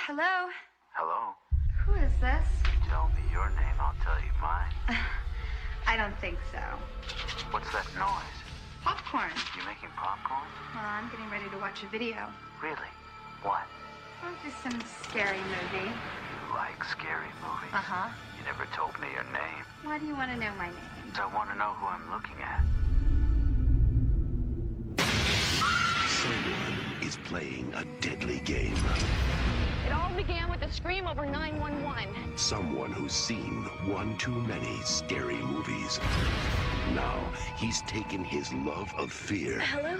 Hello? Hello? Who is this? You tell me your name, I'll tell you mine. I don't think so. What's that noise? Popcorn. You making popcorn? Well, I'm getting ready to watch a video. Really? What? Oh, just some scary movie. You like scary movies? Uh-huh. You never told me your name. Why do you want to know my name? I want to know who I'm looking at. Someone is playing a deadly game. It all began with a scream over 911. Someone who's seen one too many scary movies. Now, he's taken his love of fear Hello?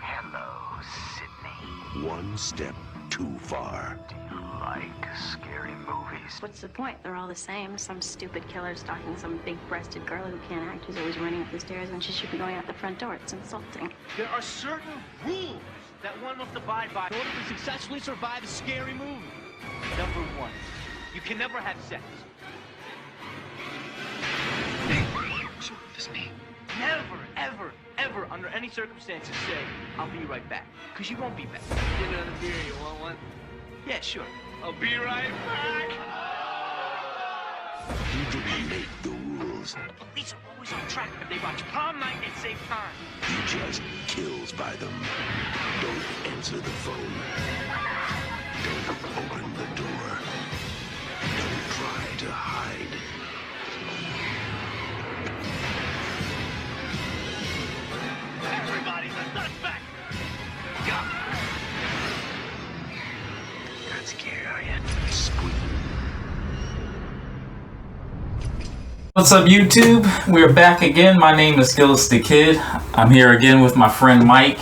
Hello, Sydney. one step too far. Do you like scary movies? What's the point? They're all the same. Some stupid killer stalking some big-breasted girl who can't act, who's always running up the stairs when she should be going out the front door. It's insulting. There are certain rules that one must abide by in order to successfully survive a scary movie. Number one, you can never have sex. Sure, this me. Never, ever, ever, under any circumstances, say, I'll be right back. Because you won't be back. Get another beer, you want one? Yeah, sure. I'll be right back. He didn't make the rules. The police are always on track. If they watch prom night, they save time. He just kills by them. Don't answer the phone. Don't open the door. Don't try to hide. Everybody, the nuts back! Not scared, are you? Squeak. What's up, YouTube? We're back again. My name is Gillis the Kid. I'm here again with my friend Mike,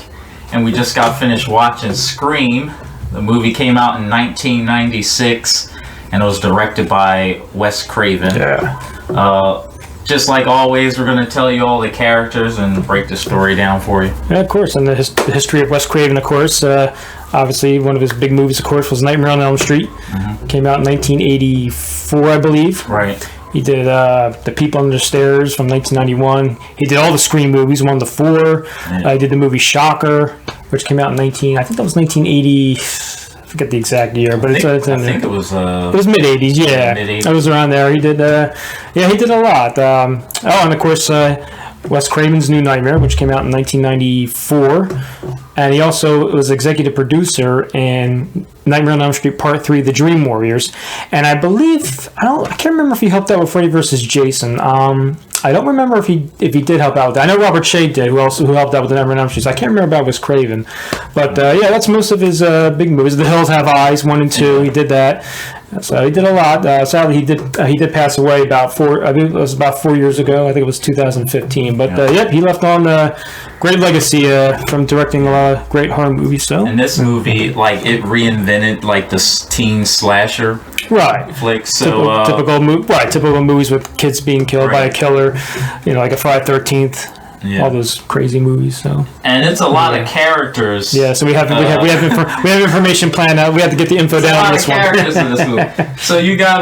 and we just got finished watching Scream. The movie came out in 1996, and it was directed by Wes Craven. Yeah. Just like always, we're going to tell you all the characters and break the story down for you. Yeah, of course. And the history of Wes Craven, of course. Obviously, one of his big movies, of course, was Nightmare on Elm Street. Mm-hmm. Came out in 1984, I believe. Right. He did The People Under the Stairs from 1991. He did all the Scream movies, 1 to 4. Yeah. He did the movie Shocker, which came out in I think that was 1980. I forget the exact year, but it's in I think it was mid 80s. Yeah, mid-80s. it was around there. He did he did a lot. And of course Wes Craven's New Nightmare, which came out in 1994, and he also was executive producer in Nightmare on Elm Street Part 3: The Dream Warriors. And I believe I can't remember if he helped out with Freddy vs. Jason. I don't remember if he did help out with that. I know Robert Shea did, who helped out with the Nightmare on Elm Street. So I can't remember about Wes Craven, but yeah, that's most of his big movies. The Hills Have Eyes 1 and 2. He did that. So he did a lot. Sadly, he did pass away I think it was about 4 years ago. I think it was 2015. But yep, he left on a great legacy from directing a lot of great horror movies. So and this movie, like, it reinvented like the teen slasher flick. So typical movies with kids being killed by a killer. Like a Friday 13th. Yeah. All those crazy movies. So and it's a lot of characters. Yeah, so we have information planned out. We have to get the info down on this one. Characters in this movie. So you got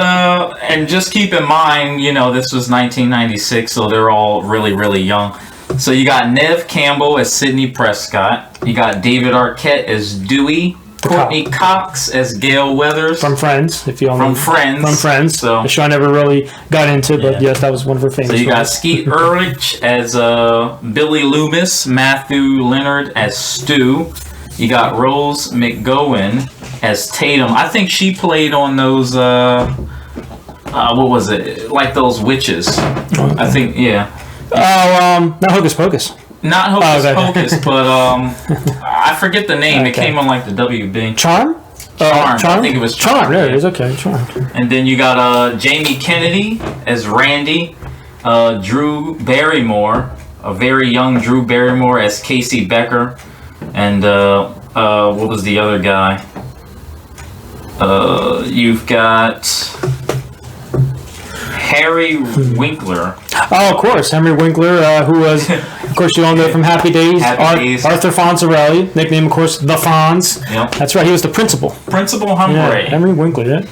and just keep in mind, this was 1996, so they're all really, really young. So you got Neve Campbell as Sidney Prescott. You got David Arquette as Dewey. Courtney Cox as Gale Weathers. From Friends, if you all know. From Friends. So, which I never really got into, but yes, that was one of her famous So you got roles. Skeet Ulrich as Billy Loomis, Matthew Lillard as Stu. You got Rose McGowan as Tatum. I think she played on those, what was it? Like those witches. Okay. I think, yeah. Not Hocus Pocus. Not Hocus Pocus, but I forget the name. Okay. It came on like the WB. Charm? Charm. I think it was Charm. There it is. Okay, Charm. And then you got Jamie Kennedy as Randy, Drew Barrymore, a very young Drew Barrymore as Casey Becker, and what was the other guy? You've got Harry Winkler. Oh, of course, Henry Winkler, who was, of course, you all know from Happy Days. Arthur Fonzarelli, nickname, of course, the Fonz. Yep. That's right, he was the principal. Principal Humphrey. Yeah, Henry Winkler, yeah.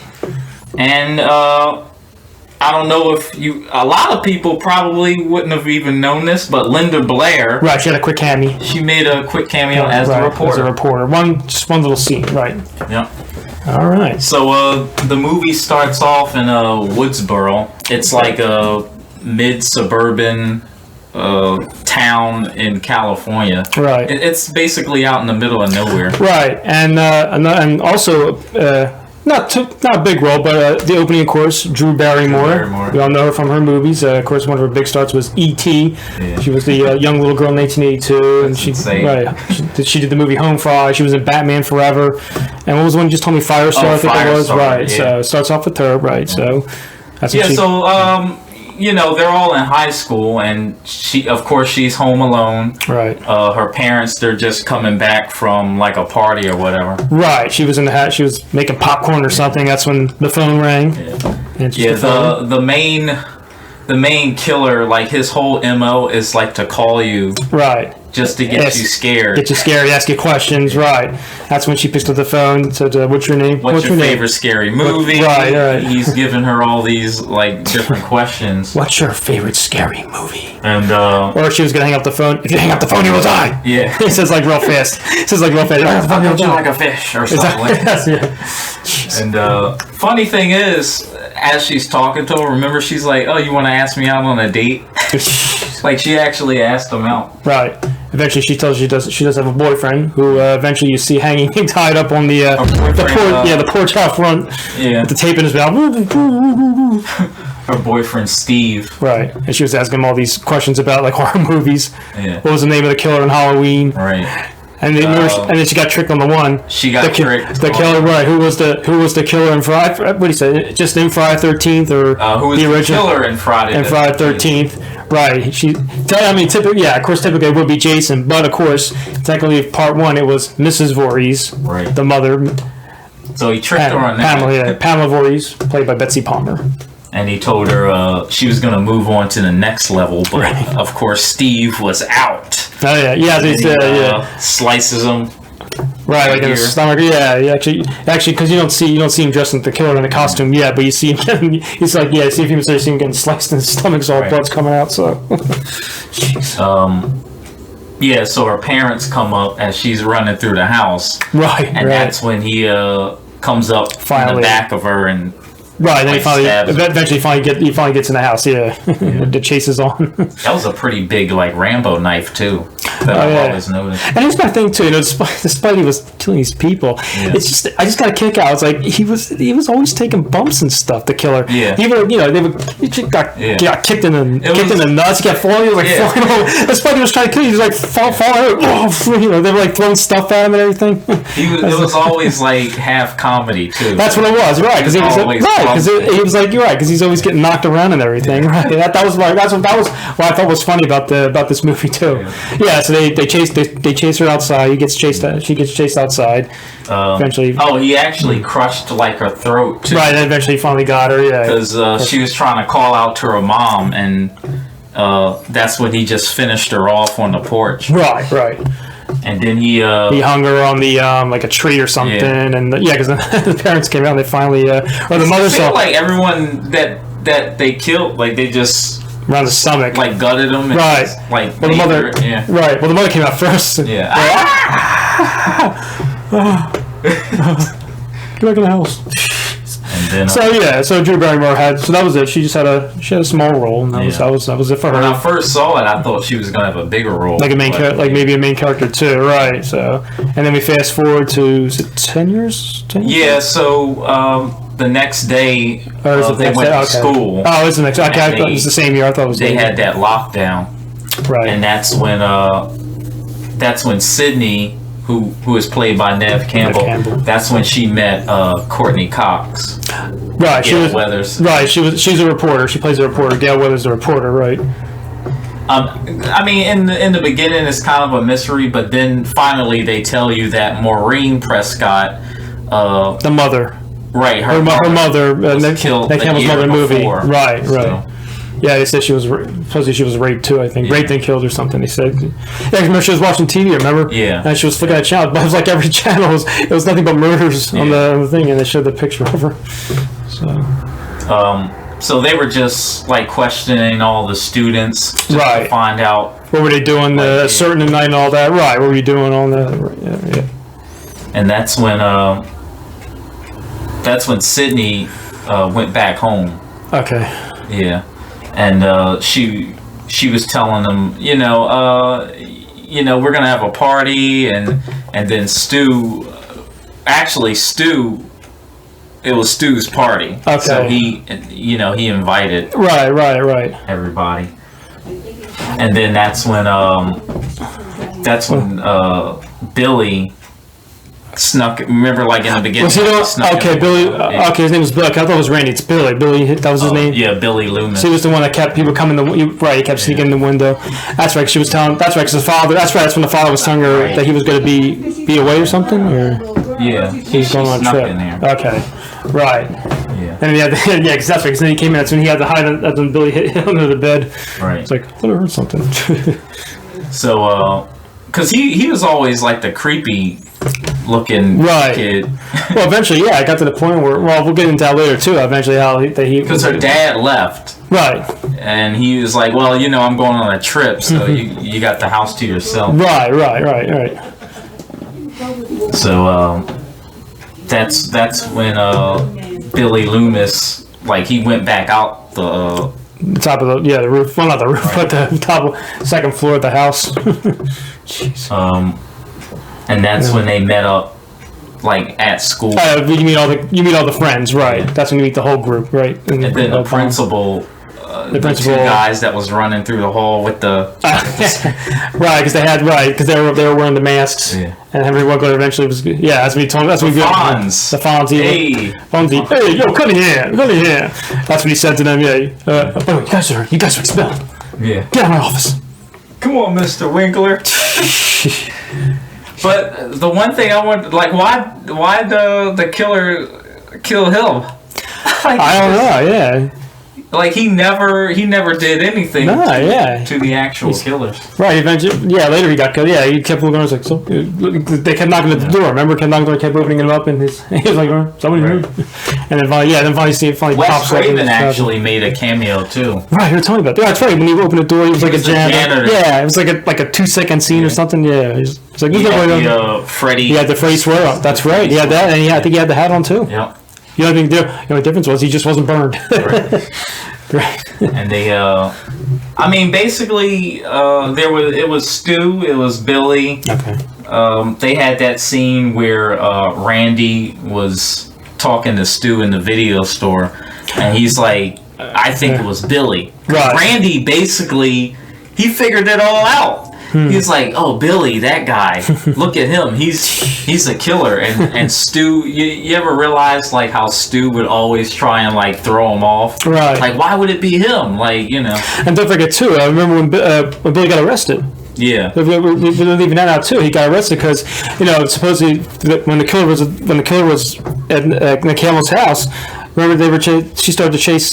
And I don't know if a lot of people probably wouldn't have even known this, but Linda Blair. Right, she had a quick cameo. She made a quick cameo as the reporter. As a reporter. Just one little scene, right. Yep. All right. So the movie starts off in Woodsboro. It's like a mid-suburban town in California. Right. It's basically out in the middle of nowhere. Right, and also not a big role, but the opening, of course, Drew Barrymore. We all know her from her movies. Of course, one of her big starts was E.T. Yeah. She was the young little girl in 1982, and she did the movie Home Fry. She was in Batman Forever, and what was the one you just told me? Firestar, I think it was. Right. Yeah. So it starts off with her. Right. So that's what they're all in high school, and she's home alone. Right. Her parents, they're just coming back from like a party or whatever. Right. She was in the hat. She was making popcorn or something. That's when the phone rang. Yeah. The main killer, like his whole MO is like to call you. Right. Just to get you scared. Get you scared, ask you questions, right. That's when she picks up the phone and said, what's your name? What's your favorite scary movie? Right. He's giving her all these, like, different questions. What's your favorite scary movie? And, or she was going to hang up the phone. If you hang up the phone, you will die. Yeah. He says, like, real fast. I'll get you like a fish or something like that. Yeah. And, funny thing is, as she's talking to her, remember, she's like, oh, you want to ask me out on a date? Like, she actually asked him out. Right. Eventually, she tells she does have a boyfriend who eventually you see hanging tied up on the porch out front. Yeah. With the tape in his mouth. Her boyfriend Steve. Right. And she was asking him all these questions about like horror movies. Yeah. What was the name of the killer in Halloween? Right. And then she got tricked on the one. She got tricked. The killer, right? Who was the killer in Friday? What do you say? Just in Friday 13th, or who was the killer in Friday? In Friday 13th, right? Typically, of course, typically it would be Jason, but of course, technically, part one it was Mrs. Voorhees, right? The mother. So he tricked her on that. Pamela Voorhees, played by Betsy Palmer. And he told her she was going to move on to the next level, but of course Steve was out. Oh yeah. Slices him. Right, like in the stomach. Yeah, actually, because you don't see him dressed in the killer in a costume yet, but you see him. He's like, see if you see him getting sliced in his stomach's all blood's coming out. So. So her parents come up as she's running through the house. Right, and that's when he comes up from the back of her and. Right, then he finally gets in the house. Yeah. The chase is on. That was a pretty big, like Rambo knife too. That I've always noticed. And here's my thing too. Despite he was killing these people, it's just I just got a kick out. It's like he was always taking bumps and stuff. The killer. Yeah. He got kicked in the nuts. He got falling. He was like falling over. Despite he was trying to kill you, he was like falling out. They were like throwing stuff at him and everything. It was always like half comedy too. That's what it was, right? Because he was like, you're right, because he's always getting knocked around and everything, right? That was what I thought was funny about this movie too. So they chase her outside. She gets chased outside. Eventually. Oh, he actually crushed like her throat too. Right, and eventually finally got her. Yeah, because she was trying to call out to her mom, and that's when he just finished her off on the porch. Right. And then he hung her on the like a tree or something, and because the parents came out and they finally or the mother saw like everyone that they killed, like they just around the stomach, like gutted them, right? Just, like the mother, right? Well, the mother came out first. Yeah. Get back in the house. And then, so Drew Barrymore that was it. She just had a small role, and that was it for her. When I first saw it, I thought she was gonna have a bigger role, like maybe a main character too, right? So, and then we fast forward to 10 years? 10 years? Yeah. So the next day, they went to school. Oh, it was the next. Okay, I thought it was the same year. I thought it was. They had that lockdown, right? And that's when Sidney, who is played by Neve Campbell. That's when she met Courtney Cox. Right, Gale Weathers. Right, she's a reporter. She plays a reporter. Gale Weathers, a reporter, right? I mean, in the beginning, it's kind of a mystery, but then finally they tell you that Maureen Prescott, the mother, right, her mother, was killed. Neve Campbell's mother in the movie, right. So. Yeah, they said supposedly she was raped too, I think. Raped and killed or something, they said. Yeah, remember she was watching TV, remember? Yeah. And she was flicking at channel, but it was like every channel, it was nothing but murders on the thing, and they showed the picture of her. So they were just like questioning all the students to find out. What were they doing a certain night and all that? Right, what were you doing on that? Yeah. And that's when that's when Sidney went back home. Okay. Yeah, and she was telling them, we're gonna have a party, and then Stu, it was Stu's party. Okay. So he invited Right. everybody, and then that's when Billy snuck. Remember, like in the beginning. Was he Billy? Okay, his name was Billy. I thought it was Randy. It's Billy. Billy. That was his name. Yeah, Billy Loomis. So he was the one that kept people coming. He kept sneaking in the window. That's right. She was telling. That's right. Because his father. That's right. That's when the father was telling her that he was going to be away or something. Or yeah, he's going on a trip. In there. Okay, right. Yeah. And he had because that's right. Because then he came in. That's when he had to hide. That's when Billy hit under the bed. Right. It's like I thought I heard something. So, because he was always like the creepy looking kid. Well, eventually, I got to the point where, we'll get into that later too. Eventually, because her dad left, right, and he was like, "Well, I'm going on a trip, so you got the house to yourself." Right. So that's when Billy Loomis, like, he went back out the top of the roof. Well, not the roof, but the top of second floor of the house. Jeez. And that's when they met up, like, at school. You meet all the friends, right? Yeah. That's when you meet the whole group, right? And then the principal, the two guys that was running through the hall with the right, because they were wearing the masks, and Henry Winkler eventually was. Yeah, that's what he told. That's what he Fonz. The Fonzie. Fonzie. Hey, yo, come in here. That's what he said to them. Yeah. By the way, you guys are expelled. Yeah. Get out of my office. Come on, Mr. Winkler. But the one thing I want, like, why the killer kill him? Like, I don't know. Yeah. Like he never did anything to the actual killers. Right. Eventually, later he got killed. Yeah, he kept looking. I was like, so they kept knocking at the door. Remember, kept knocking at the door, kept opening it up, and he was like, somebody moved. And then finally Wes pops up. Craven actually made a cameo too. Right, you're talking about that. That's right. When he opened the door, he was like a janitor. Yeah, it was like a 2-second scene or something. Yeah, it's like Freddy. He had the Freddy swear up. That's right. He had that, and I think he had the hat on too. Yeah. The only thing, the only difference was he just wasn't burned. Right. And they, basically, it was Stu, it was Billy. Okay. They had that scene where Randy was talking to Stu in the video store, and he's like, I think it was Billy. Right. Randy basically, he figured it all out. He's like, oh, Billy, that guy. Look at him. He's a killer. And Stu, you ever realize like how Stu would always try and like throw him off? Right. Like, why would it be him? Like, And don't forget too. I remember when Billy got arrested. Yeah. We're leaving that out too. He got arrested because supposedly when the killer was at Neve Campbell's house. Remember she started to chase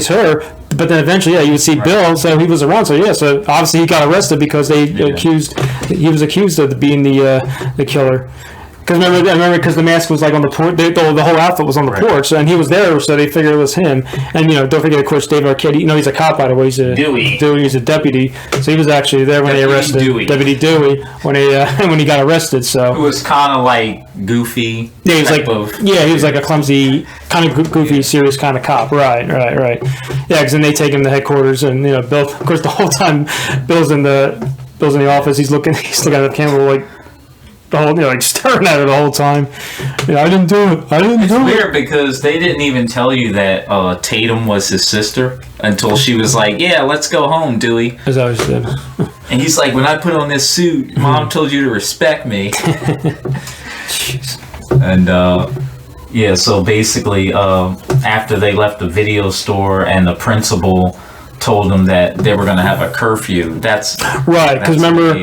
her, but then eventually you would see Bill, so he was around. So obviously he got arrested because he was accused of being the killer. Because remember, because the mask was like on the porch, the whole outfit was on the porch, and he was there, so they figured it was him. And don't forget, of course, Dave Arquette. He's a cop, by the way. He's a Dewey. He's a deputy, so he was actually there when they arrested Deputy Dewey when he got arrested. So it was kind of like goofy. Yeah, he was he was like a clumsy, kind of goofy, serious kind of cop. Right. Yeah, because then they take him to headquarters, and Bill. Of course, the whole time Bill's in the office, he's looking at the camera like. The whole, like staring at it the whole time. I didn't do it. It's weird because they didn't even tell you that Tatum was his sister until she was like, "Yeah, let's go home, Dewey." As I always said. And he's like, "When I put on this suit, Mom told you to respect me." Jeez. And so basically, after they left the video store and the principal told them that they were going to have a curfew. That's right. Because remember,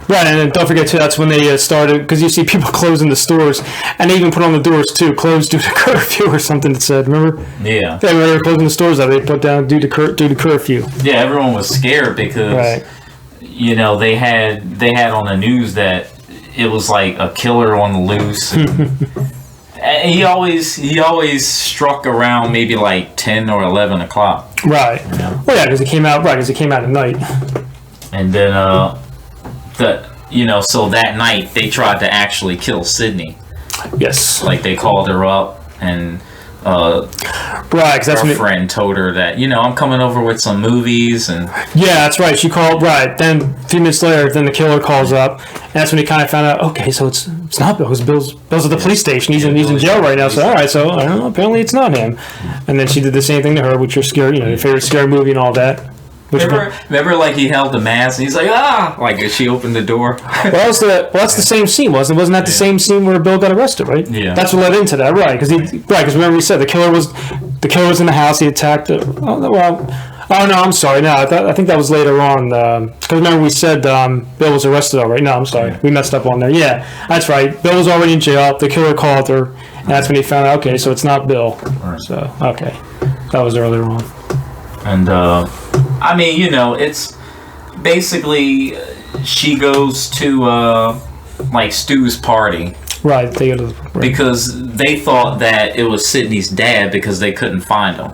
right, and then don't forget too. That's when they started. Because you see people closing the stores, and they even put on the doors too, closed due to curfew or something. It said, remember? Yeah. They were closing the stores that they put down due to curfew. Yeah, everyone was scared because they had on the news that it was like a killer on the loose. And he always struck around maybe like 10 or 11 o'clock. Right. Well, yeah, because it came out at night. And then so that night they tried to actually kill Sidney. Yes. Like they called her up and right, because that's her when friend told her that, I'm coming over with some movies, and yeah, that's right. She called, right. Then a few minutes later, then the killer calls up, and that's when he kind of found out. Okay, so it's not Bill. Because Bill's at the police station. He's in jail right now. So all right, so I don't know, apparently it's not him. And then she did the same thing to her, which your scary, your favorite scary movie and all that. Remember, like he held the mask and he's like, like as she opened the door. That's the same scene, wasn't that the same scene where Bill got arrested, right? Yeah. That's what led into that, right? Because remember we said the killer was in the house. He attacked. Oh no, I'm sorry. No, I think that was later on. Because remember we said Bill was arrested already. No, I'm sorry, we messed up on there. Yeah, that's right. Bill was already in jail. The killer called her, and that's when he found out. Okay, so it's not Bill. Right. So okay, that was earlier on. And it's basically she goes to like Stu's party. Right, because they thought that it was Sidney's dad because they couldn't find him.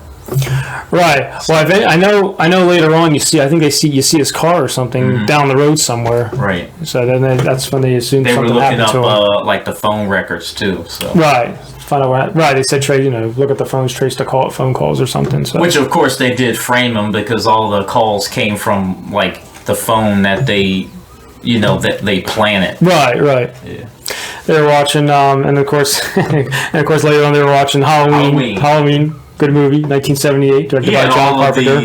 Right. Well, I know. Later on, you see his car or something down the road somewhere. Right. So then that's when they assumed something happened to him. They were looking up like the phone records too. So. Right. Find out right. They said look at the phones, trace the phone calls or something. So. Which of course they did frame him because all the calls came from like the phone that they, that they planted. Right. Yeah. They were watching, and of course later on they were watching Halloween. Good movie, 1978, directed by John Carpenter.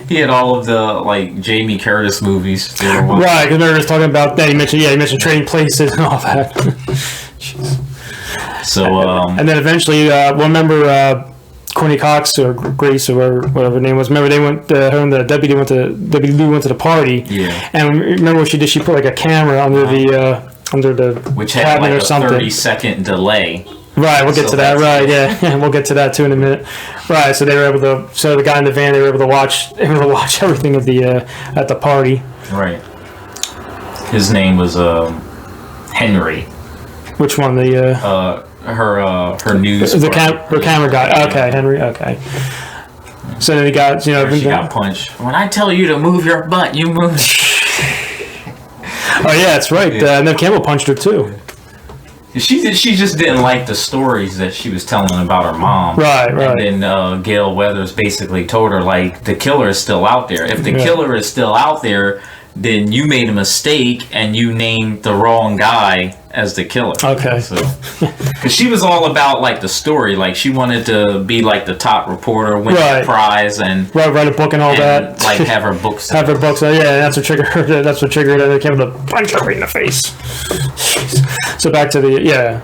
He had all of the like Jamie Curtis movies. Right, because we were just talking about that. He mentioned Trading Places and all that. So, and then eventually, remember Courtney Cox or Grace or whatever her name was. Remember they went. Her and the deputy went to the party. Yeah. And remember what she did? She put like a camera under the which had cabinet like or something. 30-second delay. Right, we'll get to that. Right, yeah, we'll get to that too in a minute. Right, so they were able to. So the guy in the van, they were able to watch everything at the party. Right. His name was Henry. Which one? Her news. Her camera guy. Okay, Henry. Okay. So then he got she got punched. When I tell you to move your butt, you move. Oh yeah, that's right. Neve Campbell punched her too. She just didn't like the stories that she was telling about her mom. Right. And then Gale Weathers basically told her, like, the killer is still out there. If the killer is still out there, then you made a mistake and you named the wrong guy as the killer. Okay. So, because she was all about like the story, like she wanted to be like the top reporter, win the prize, and write a book and all that. Like have her books. Have her books. Yeah, that's what triggered her. That's what triggered her. They came to punch her right in the face. So back to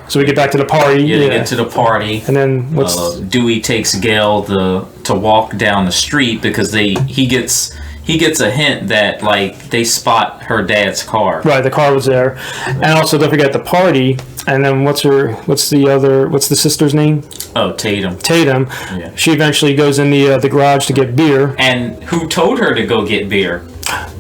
So we get back to the party. Yeah, they get to the party, and then Dewey takes Gale to walk down the street because he gets a hint that like they spot her dad's car. Right, the car was there, and also don't forget the party. And then what's the sister's name? Oh, Tatum. Yeah. She eventually goes in the garage to get beer. And who told her to go get beer?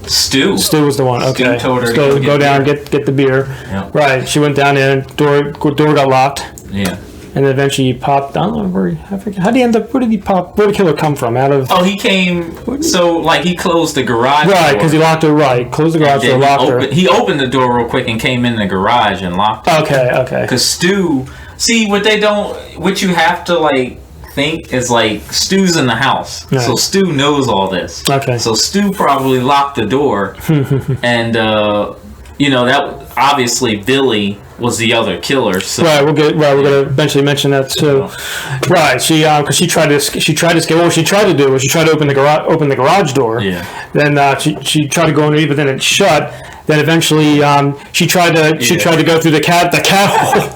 Stu. Stu was the one. Okay. Stu told her to go down and get the beer. Yep. Right. She went down there. Door got locked. Yeah. And then eventually he popped. I don't know where. I forget. How did he end up? Where did he pop? Where did the killer come from? Out of? Oh, he came. So like he closed the garage. Right, because he locked her. Right, closed the garage door, locked her. He opened the door real quick and came in the garage and locked it. Okay. Because Stu, see what you have to like think is like Stu's in the house, right. So Stu knows all this. Okay. So Stu probably locked the door, and that obviously Billy was the other killer. So. Right, we're gonna eventually mention that too. Right, because she tried to escape. Well, what she tried to do was she tried to open the garage door. Yeah. Then she tried to go underneath, but then it shut. Then eventually she tried to go through the cat hole.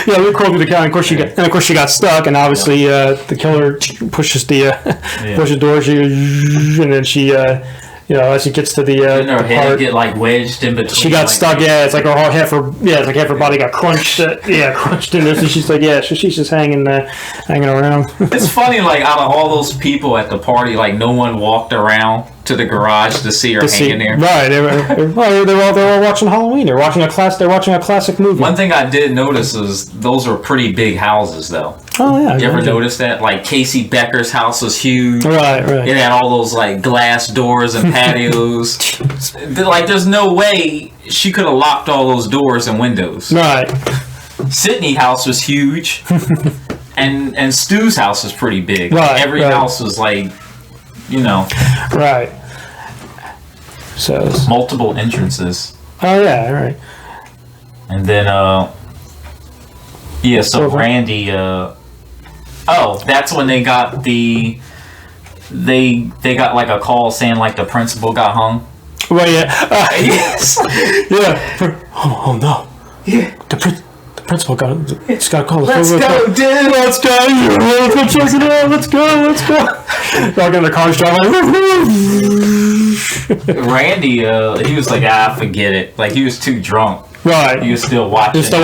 Yeah, we crawled through the cat. And of course she got stuck. And obviously the killer pushes pushes doors. And then she. As she gets to the her head get like wedged in between. She got stuck. Yeah, it's like half her body got crunched. Crunched in there. So she's like, so she's just hanging around. It's funny, like out of all those people at the party, like no one walked around to the garage to see her hanging there. Right. They're all watching Halloween. They're watching a classic movie. One thing I did notice is those were pretty big houses, though. Oh yeah. You ever notice that? Like Casey Becker's house was huge. Right. It had all those like glass doors and patios. Like, there's no way she could have locked all those doors and windows. Right. Sidney house was huge. and Stu's house is pretty big. Right, Every right. house was like, you know, Right. So. multiple entrances. Oh yeah. All right. And then, yeah, so Randy, that's when they got they got like a call saying like the principal got hung. Well, yeah. Yes. Yeah. Oh no. Yeah. The principal got a call. Let's go, dude. Let's go. Let's go check it out. Let's go. Let's go. Like in the car driving. Randy, he was like, forget it. Like he was too drunk. Right. He was still watching. He was still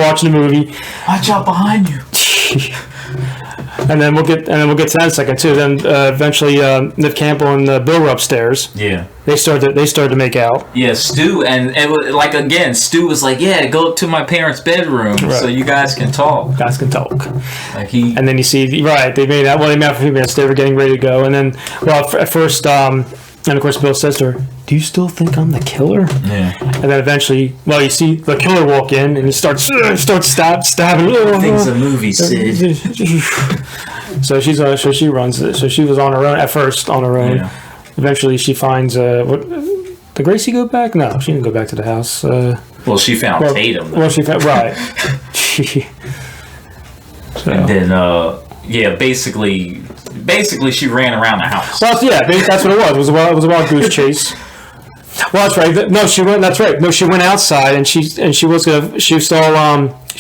watching the movie. Watch out behind you. And then we'll get to that in a second too. Then eventually, Neve Campbell and Bill were upstairs. Yeah. They started to make out. Yeah, Stu and like again, Stu was like, "Yeah, go up to my parents' bedroom so you guys can talk." Guys can talk. Like And then you see, right? They made out. Well, they met for a few minutes. They were getting ready to go, and then, well, at first, and of course, Bill says to her, "Do you still think I'm the killer?" Yeah. And then eventually, well, you see the killer walk in, and he starts stabbing. Things a movie, Sid. So she runs it. So she was on her own at first, on her own. Yeah. Eventually, she finds did Gracie go back? No, she didn't go back to the house. Well, she found Tatum. Well, she found right. And then, yeah, basically, she ran around the house. Well, yeah, that's what it was. It was a wild goose chase. Well, that's right. No, she went. That's right. No, she went outside, and she went to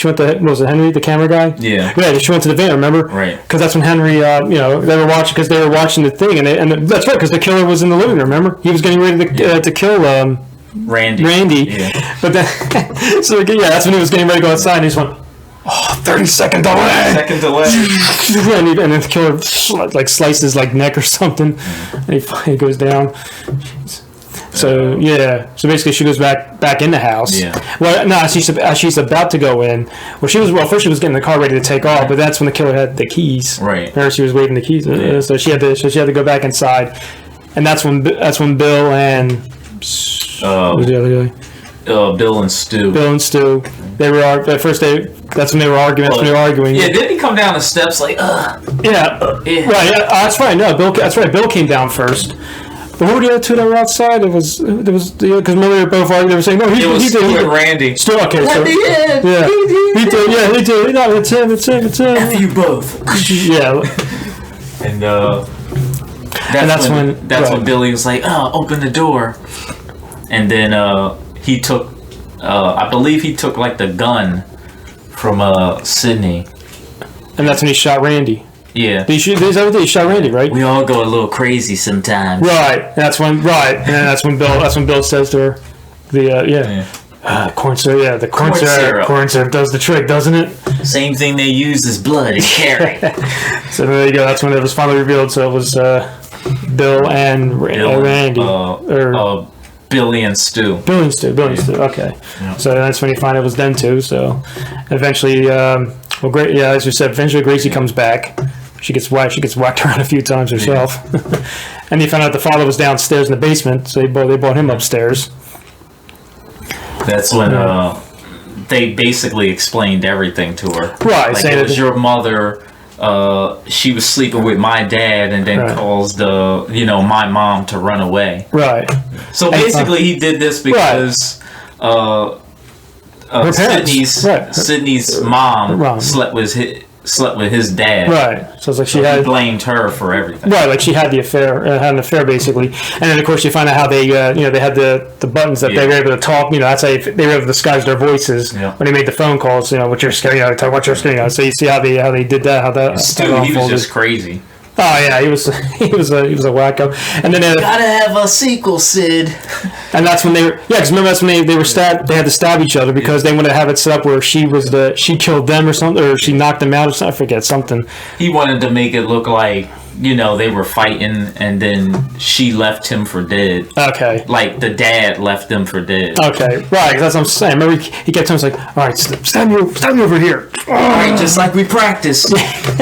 what was it, Henry, the camera guy? Yeah. Yeah, she went to the van. Remember? Right. Because that's when Henry, they were watching the thing, and that's right. Because the killer was in the living room. Remember? He was getting ready to kill Randy. Yeah. But then, so yeah, that's when he was getting ready to go outside, and he just went, 30-second delay. Second delay. And then the killer like slices like neck or something, and he goes down. So yeah, so basically she goes back in the house. Yeah. Well, no, she's about to go in. First she was getting the car ready to take off, but that's when the killer had the keys. Right. Or she was waving the keys. Yeah. So she had to go back inside, and that's when Bill and who's the other guy? Bill and Stu. Bill and Stu. They were at first. That's when they were arguing. That's when they were arguing. Yeah, didn't he come down the steps like, ugh? Yeah. Yeah. Right. Yeah. That's right. No, Bill. That's right. Bill came down first. But who were the other two that were outside? Because remember they were both arguing. They were saying, "No, he did." Stu and Randy. Stu. Okay. So, He did. yeah. He did. Yeah. He did. No, it's him. It's him. F you both. Yeah. And that's when Billy was like, open the door. And then he took, I believe he took like the gun from Sidney. And that's when he shot Randy. Yeah. He shot Randy, right? We all go a little crazy sometimes. Right. That's when Bill says to her, corn syrup. Yeah, the corn syrup. Corn syrup does the trick, doesn't it? Same thing they use as blood and carry. So there you go. That's when it was finally revealed. So it was Bill and Randy. Billy and Stu. Billy and Stu. Okay. Yeah. So that's when you find it was them two. So eventually, as you said, eventually Gracie comes back. She gets whacked around a few times herself. Yeah. And you found out the father was downstairs in the basement, so they brought him upstairs. That's when they basically explained everything to her. Right. Like, it was your mother. She was sleeping with my dad, and then caused my mom to run away. Right. So basically, he did this because Sidney's mom slept with his dad. Right. So it's like he blamed her for everything. Right. Like she had had an affair basically, and then of course you find out how they they had the buttons that they were able to talk. That's how they were able to disguise their voices when they made the phone calls. What you're scaring out, what you're scaring out. So you see how they did that. How that. Stu, he was just crazy. Oh yeah, he was a wacko. And then gotta have a sequel, Sid. And that's when because remember that's when they were stabbed. They had to stab each other because they wanted to have it set up where she killed them or something, or she knocked them out or something. I forget something. He wanted to make it look like they were fighting, and then she left him for dead. Okay. Like the dad left them for dead. Okay, right. Because that's what I'm saying. Remember, he kept telling us like, "All right, stab me over here." All right, just like we practiced.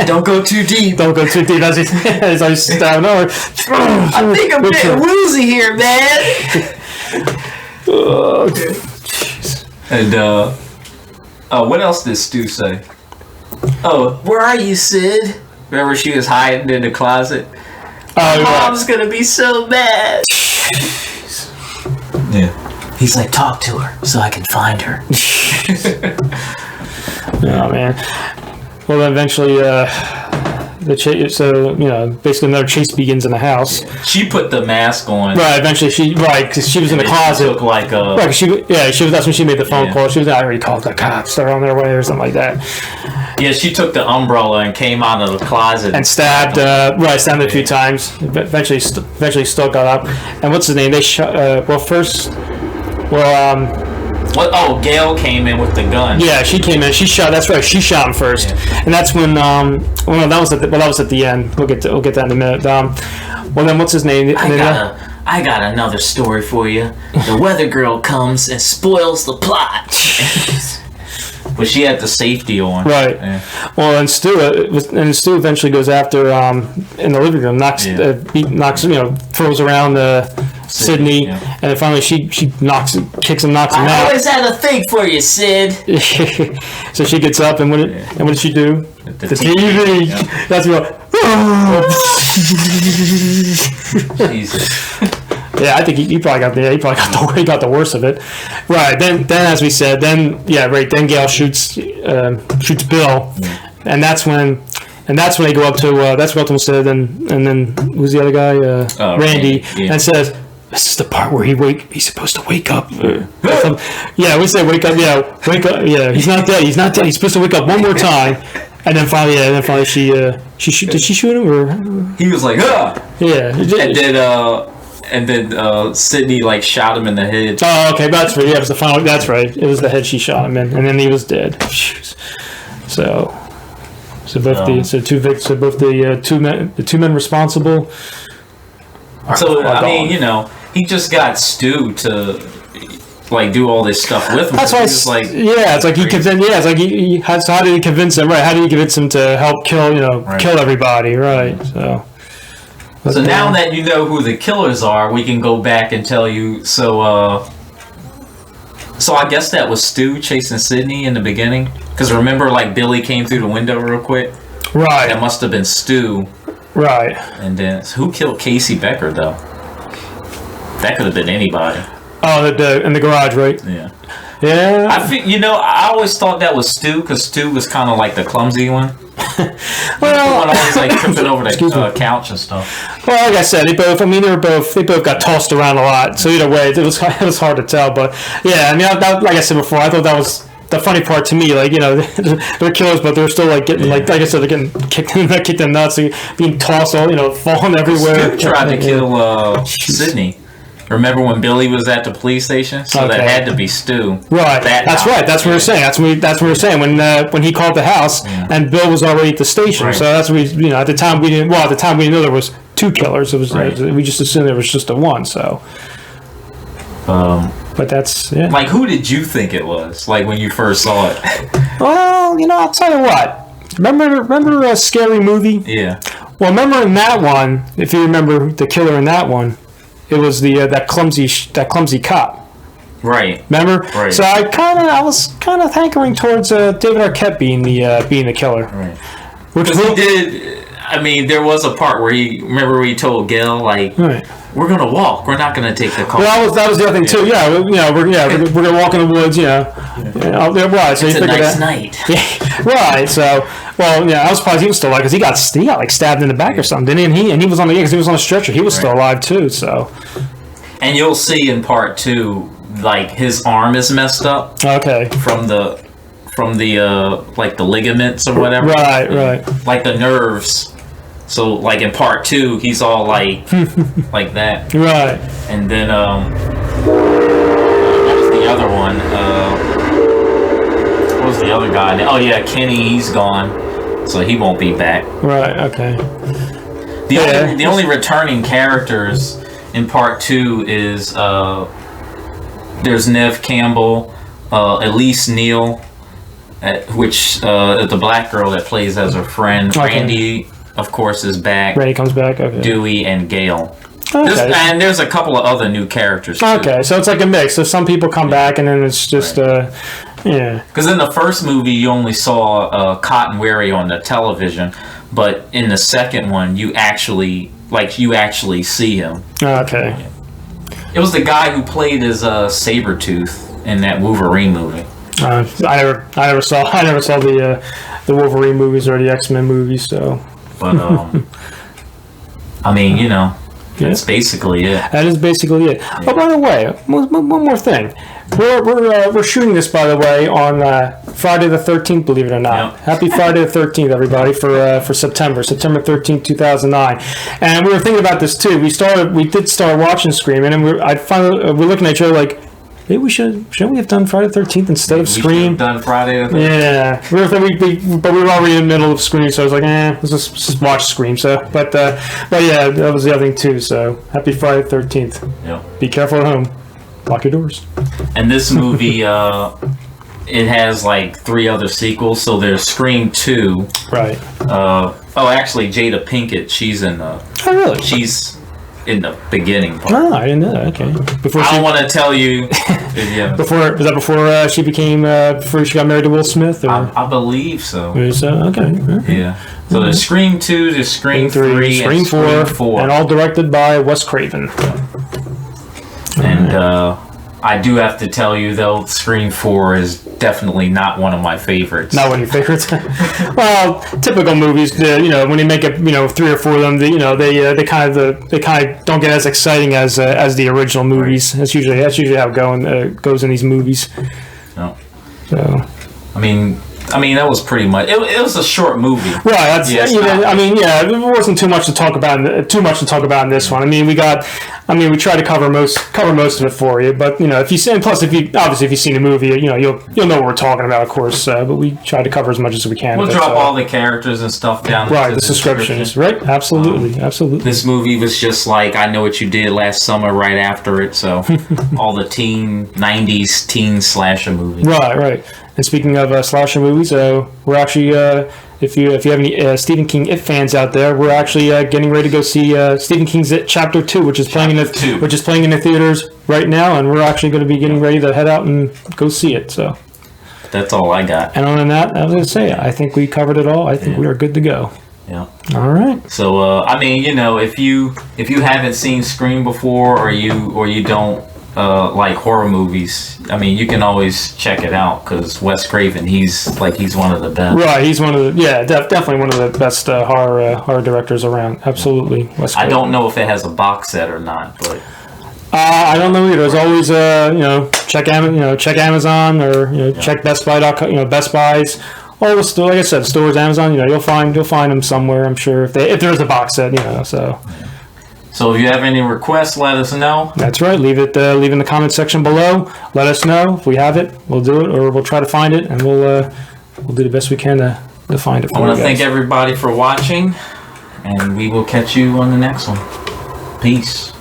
Don't go too deep. Don't go too deep. As he's stabbing over. I think I'm getting woozy here, man. Oh, and what else did Stu say? Oh, where are you, Sid? Remember she was hiding in the closet? Oh, Mom's gonna be so mad. Yeah. He's like, talk to her so I can find her. Oh, man. Well, then eventually, the chase. So basically, another chase begins in the house. She put the mask on. Right. Eventually, because she was in the closet. She took like a. Right. She was. That's when she made the phone call. She was. I already called the cops. They're on their way or something like that. Yeah, she took the umbrella and came out of the closet and stabbed. Stabbed a few times. Eventually, still got up. And what's his name? They shot. First. What? Oh, Gale came in with the gun. Yeah, she came in. She shot. That's right. She shot him first, and that's when. That was at the end. We'll get that in a minute. Well, then what's his name? I got another story for you. The weather girl comes and spoils the plot. But she had the safety on. Right. Yeah. Well, and Stu eventually goes after in the living room, knocks, throws around Sidney, and then finally she kicks him, knocks him out. I always had a thing for you, Sid. So she gets up, and what did she do? The TV. Yeah. That's what. Jesus. Yeah, I think he probably got the worst of it. Right. Then as we said, then Gale shoots Bill, and that's when they go up to Sid, and then who's the other guy? Randy, and says, "This is the part where he's supposed to wake up." Yeah, we say wake up. Yeah, wake up. Yeah, he's not dead. He's not dead. He's supposed to wake up one more time. And then finally, did she shoot him or? He was like, "Ah!" Yeah. And then Sidney shot him in the head. Oh, okay, that's right. Yeah, it was the final. That's right. It was the head she shot him in, and then he was dead. So both the two men responsible. He just got Stu to do all this stuff with him. That's why it's like he convinced. Yeah, it's like how did he convince him? Right? How did he convince him to help kill everybody? Right. So now that you know who the killers are, we can go back and tell you. So I guess that was Stu chasing Sidney in the beginning. Because remember, Billy came through the window real quick. Right. That must have been Stu. Right. And then who killed Casey Becker though? That could have been anybody. Oh, in the garage, right? Yeah. Yeah. I always thought that was Stu because Stu was kind of like the clumsy one. Well, always tripping over the couch and stuff. Well, like I said, they both got tossed around a lot. So either way, it was hard to tell. But yeah, I mean, like I said before, I thought that was the funny part to me. They're killers, but they're still getting like I said, they're getting kicked in the nuts, being tossed, falling everywhere. Stu tried to kill Sidney. Remember when Billy was at the police station? So that had to be Stu. Right. That's right. That's what we're saying. That's what we're saying when he called the house and Bill was already at the station. Right. So that's what at the time we didn't. Well, at the time we didn't know there was two killers. It was we just assumed there was just the one. So. But that's who did you think it was? When you first saw it. Well, I'll tell you what. Remember a Scary Movie? Yeah. Well, remember in that one, if you remember the killer in that one. It was that clumsy cop. Right. Remember? Right. So I was kind of hankering towards David Arquette being the killer. Right. Because he did. I mean, there was a part where he told Gale we're gonna walk. We're not gonna take the car. Well, that was the other thing too. Yeah. We're gonna walk in the woods. Right. So it's a nice night. Yeah. Right. So. Well, yeah, I was surprised he was still alive because he got stabbed in the back or something, didn't he? And he was on a stretcher. He was still alive too. So. And you'll see in part 2, his arm is messed up. Okay. From the the ligaments or whatever. Right. Like the nerves. So in part 2, he's all like that. Right. And then what was the other one? What was the other guy? Oh yeah, Kenny. He's gone. So he won't be back. Right, okay. The only returning characters in part 2 is there's Neve Campbell, Elise Neal, which is the black girl that plays as her friend. Okay. Randy, of course, is back. Randy comes back, okay. Dewey and Gale. Okay. There's a couple of other new characters too. Okay, so it's like a mix. So some people come back, and then it's just Yeah. Because in the first movie, you only saw Cotton Weary on the television, but in the second one, you actually see him. Okay. It was the guy who played as Sabretooth in that Wolverine movie. I never saw the Wolverine movies or the X-Men movies, so. But I mean, you know, that's basically it. That is basically it. Yeah. Oh, by the way, one more thing. We're shooting this, by the way, on Friday the 13th. Believe it or not, Yep. Happy Friday the 13th, everybody, for September 13th, 2009. And we were thinking about this too. We did start watching Scream, and we're looking at each other like, maybe shouldn't we have done Friday the 13th instead of Scream? We should have done Friday the 13th. Yeah, but we were already in the middle of Scream, so I was like, let's just watch Scream. So, but yeah, that was the other thing too. So, happy Friday the 13th. Yeah. Be careful at home. Lock your doors. And this movie, it has like 3 other sequels. So there's Scream 2. Right. Actually, Jada Pinkett, she's in the. Oh, really? She's in the beginning part. Oh, I didn't know that. Okay. I don't want to tell you. Yeah. Before she got married to Will Smith? Or? I believe so. Okay. Yeah. So there's Scream 2, there's Scream 3, Scream and 4, and all directed by Wes Craven. And I do have to tell you, though, Scream 4 is definitely not one of my favorites. Not one of your favorites? Well, typical movies, when they make it, 3 or 4 of them, they kind of don't get as exciting as the original movies. Right. That's usually how it goes in these movies. No. So. I mean, that was pretty much. It was a short movie. Right. There wasn't too much to talk about. In this one. We tried to cover most of it for you. But if you've seen the movie, you'll know what we're talking about, of course. But we try to cover as much as we can. We'll drop all the characters and stuff down. Right. The subscriptions. Right. Absolutely. This movie was just like I Know What You Did Last Summer. Right after it, so all the 90s teen slasher movies. Right. And speaking of slasher movies, we're actually, if you have any Stephen King It fans out there, we're actually getting ready to go see Stephen King's It Chapter 2, which is playing in the theaters right now, and we're actually going to be getting ready to head out and go see it. So that's all I got. And other than that, I was going to say, I think we covered it all. I think we are good to go. Yeah. All right. So if you haven't seen Scream before, or you don't. Like horror movies, you can always check it out because Wes Craven, he's one of the best. Right, he's one of the definitely one of the best horror directors around. Absolutely, Wes Craven. I don't know if it has a box set or not, but I don't know either. There's always check Amazon or check BestBuy.com. Best Buys. All the stores, like I said, stores, Amazon. You'll find them somewhere. I'm sure if there's a box set. So. So if you have any requests, let us know. That's right. Leave in the comment section below. Let us know if we have it. We'll do it, or we'll try to find it, and we'll do the best we can to find it for you guys. I want to thank everybody for watching, and we will catch you on the next one. Peace.